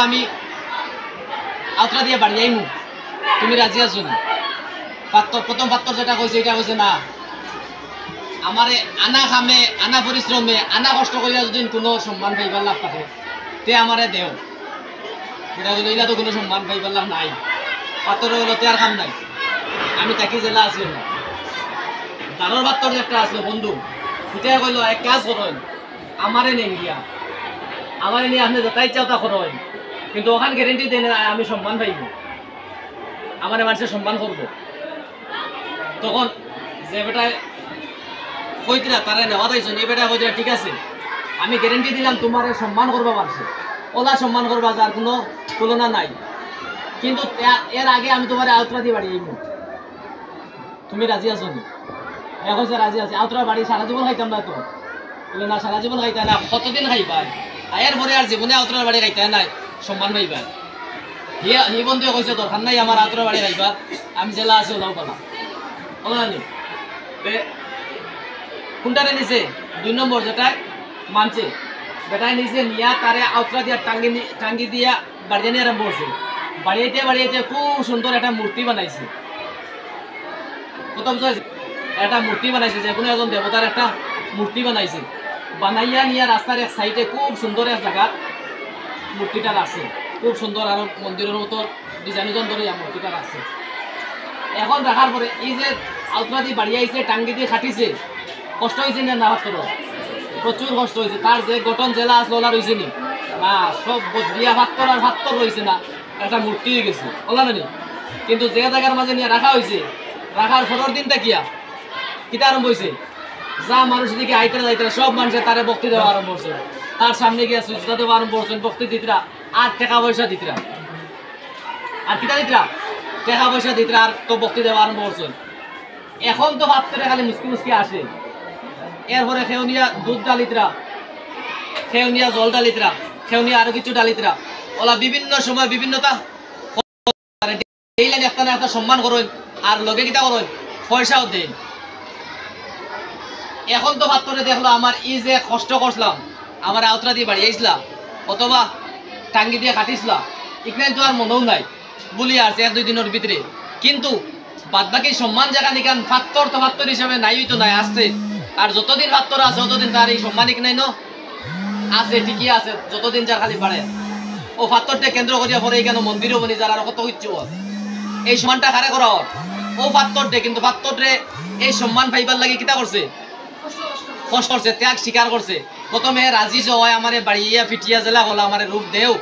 আমি আউতরা দিয়ে বাড়ি আইমু, তুমি রাজি আছো না? প্রথম পাত্র যেটা কইছে এটা কইছে না, আমারে আনা খামে আনা পরিশ্রমে আনা কষ্ট করিয়া যদি কোনো সম্মান পাইবার লাভ থাকে তে আমারে দেও। এটা বলে এলা তো কোনো সম্মান পাইবার লাভ নাই, পাত্র হলো তে আর খাম নাই। আমি তাকে জেলা আছি না, দারোর পাত্র একটা আসলো বন্ধু, এটা কইলো এক কাজ করেন, আমারে নেই গিয়া আমারে নিয়ে আপনি যতাই চাও তা করেন, কিন্তু ওখানে গ্যারেন্টি দেন আমি সম্মান পাইব, আমার মানুষের সম্মান করব। তখন যে বেটায় কইতরা তারা নেওয়া দিয়েছেন, এই বেটা কইতরা ঠিক আছে আমি গ্যারেন্টি দিলাম তোমার সম্মান করবা, মানুষে ওলা সম্মান করবা, যার কোনো তুলনা নাই, কিন্তু এর আগে আমি তোমার আউতরা দিয়ে বাড়ি আইব, তুমি রাজি আছো নি? এখন সে রাজি আছে, আউতরা বাড়ি সারা জীবন খাইতাম না তো, বলে না সারা জীবন খাইতে না, কতদিন খাইবা এরপরে আর জীবনে আউতরার বাড়ি খাইতে নাই, সম্মান পাইবা। হি বন্ধু কইছে দরকার নাই আমার আউতরা বাড়ি খাইবা, আমি জেলা আছে ওলাও পালা ওলানি। কোনটারে নিছে 2 নম্বর যেটাই মানছে, বেটাই নিছে নিয়া তারে আউতরা দিয়া টাঙ্গি দিয়া বাড়িয়ে নিয়ে আরম্ভ করছে, বাড়িয়েতে খুব সুন্দর একটা মূর্তি বানাইছে। প্রথম একটা মূর্তি বানাইছে, যে কোনো একজন দেবতার একটা মূর্তি বানাইছে, বানাইয়া নিয়ে রাস্তার এক সাইডে খুব সুন্দর এক জায়গা মূর্তিটা রাখছে, খুব সুন্দর আর মন্দিরের মতো ডিজাইন ধরে মূর্তিটা রাখছে। এখন রাখার পরে এই যে আউতরা দিয়ে বাড়ি আইছে, টাঙ্গি দিয়ে খাটিছে, কষ্ট হয়েছে না? না, প্রচুর কষ্ট হয়েছে। তার যে গঠন জেলা আসলো ওলা রয়েছে নি না, সব বদলিয়া ভাত্তর আর ভাত্তর রয়েছে না, একটা মূর্তি হয়ে গেছে ওলা না। কিন্তু যে জায়গার মাঝে নিয়ে রাখা হয়েছে, রাখার পরের দিনটা কিতা আরম্ভ হয়েছে, যা মানুষ দিকে আইতে যাইতে সব মানুষের তারে বক্তি দেওয়া আরম্ভ করছে, তার সামনে গিয়ে সুচিতা দেওয়া আরম্ভ করছেন, বক্তি দিতরা আর টাকা পয়সা দিতরা, আর কিতা দিতরা টাকা পয়সা দিতরা, আর তো বক্তি দেওয়া আরম্ভ করছেন। এখন তো ভাবতে খালি মুসকি আসে, এরপরে খেউনিয়া দুধ ডালিতরা, খেউনিয়া জল ডালিতরা, খেউনিয়া আরো কিছু ডালিতরা, ওলা বিভিন্ন সময় বিভিন্নতা এই লাগে একটা না একটা সম্মান করেন, আর লগে কিতা করেন পয়সাও দেন। এখন তো ভাবতে দেখলো আমার ই যে কষ্ট করছিলাম, আমার আউতরা দিয়ে বাড়ি আইসলা অথবা টাঙ্গি দিয়ে কাটিসলা, এখানে তো আর মনেও নাই বলি আসছে 1-2 দিনের ভিতরে, কিন্তু বাদ বাকি সম্মান জায়গা নিকান ফাত্তর তো ফাত্তর হিসাবে নাই তো নাই আসছে, আর যতদিন ফাত্তর আছে ততদিন তার এই সম্মান নাই ন আছে, ঠিকই আছে, যতদিন যার খালি বাড়ে ও ফাত্তরটা কেন্দ্র করিয়া পরে কেন মন্দিরও বনি যার আর কত কিছু এই সম্মানটা খারে করা ও ফাত্তরটে, কিন্তু ফাত্তরটে এই সম্মান পাইবার লাগে কিতা করছে, কষ্ট করছে, ত্যাগ স্বীকার করছে। প্রথমে রাজি হয় আমারে বাড়িয়া ফিটিয়া জেলা হলো আমারে রূপ দেও,